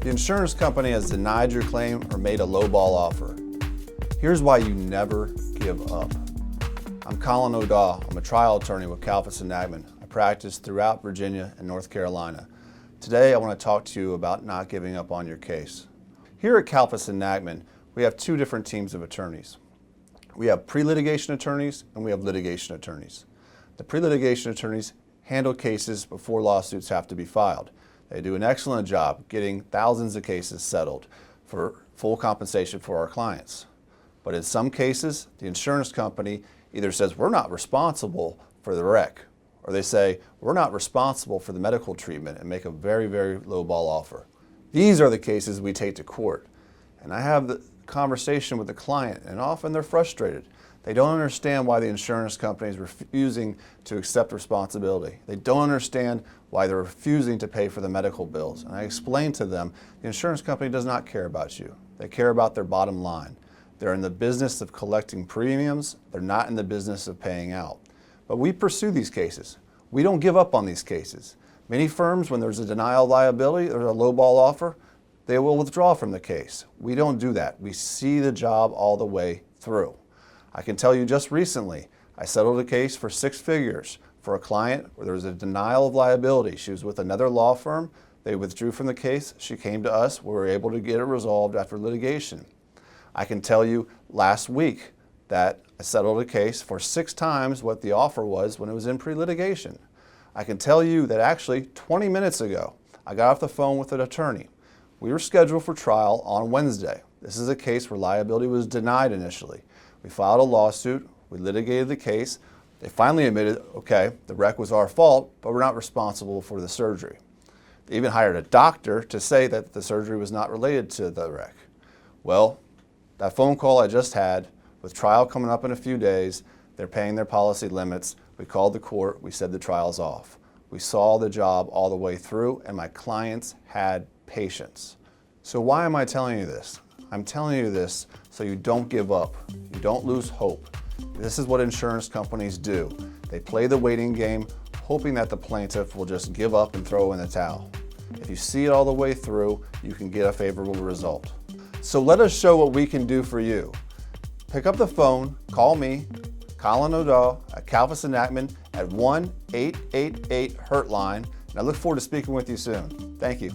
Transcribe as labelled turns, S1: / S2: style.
S1: The insurance company has denied your claim or made a lowball offer. Here's why you never give up. I'm Colin O'Dawe. I'm a trial attorney with Kalfus Nachman. I practice throughout Virginia and North Carolina. Today I want to talk to you about not giving up on your case. Here at Kalfus Nachman, we have two different teams of attorneys. We have pre-litigation attorneys and we have litigation attorneys. The pre-litigation attorneys handle cases before lawsuits have to be filed. They do an excellent job getting thousands of cases settled for full compensation for our clients. But in some cases, the insurance company either says we're not responsible for the wreck, or they say we're not responsible for the medical treatment and make a very, very low ball offer. These are the cases we take to court. And I have the conversation with the client, and often they're frustrated. They don't understand why the insurance company is refusing to accept responsibility. They don't understand why they're refusing to pay for the medical bills. And I explain to them, the insurance company does not care about you. They care about their bottom line. They're in the business of collecting premiums. They're not in the business of paying out. But we pursue these cases. We don't give up on these cases. Many firms, when there's a denial of liability or a lowball offer, they will withdraw from the case. We don't do that. We see the job all the way through. I can tell you just recently, I settled a case for 6 figures for a client where there was a denial of liability. She was with another law firm. They withdrew from the case. She came to us. We were able to get it resolved after litigation. I can tell you last week that I settled a case for 6 times what the offer was when it was in pre-litigation. I can tell you that actually 20 minutes ago, I got off the phone with an attorney. We were scheduled for trial on Wednesday. This is a case where liability was denied initially. We filed a lawsuit, we litigated the case. They finally admitted, okay, the wreck was our fault, but we're not responsible for the surgery. They even hired a doctor to say that the surgery was not related to the wreck. Well, that phone call I just had, with trial coming up in a few days, they're paying their policy limits. We called the court, we said the trial's off. We saw the job all the way through, and my clients had patience. So why am I telling you this? I'm telling you this so you don't give up. You don't lose hope. This is what insurance companies do. They play the waiting game, hoping that the plaintiff will just give up and throw in the towel. If you see it all the way through, you can get a favorable result. So let us show what we can do for you. Pick up the phone, call me, Colin O'Dawe at Kalfus Nachman at 1-888-HURT-LINE, and I look forward to speaking with you soon. Thank you.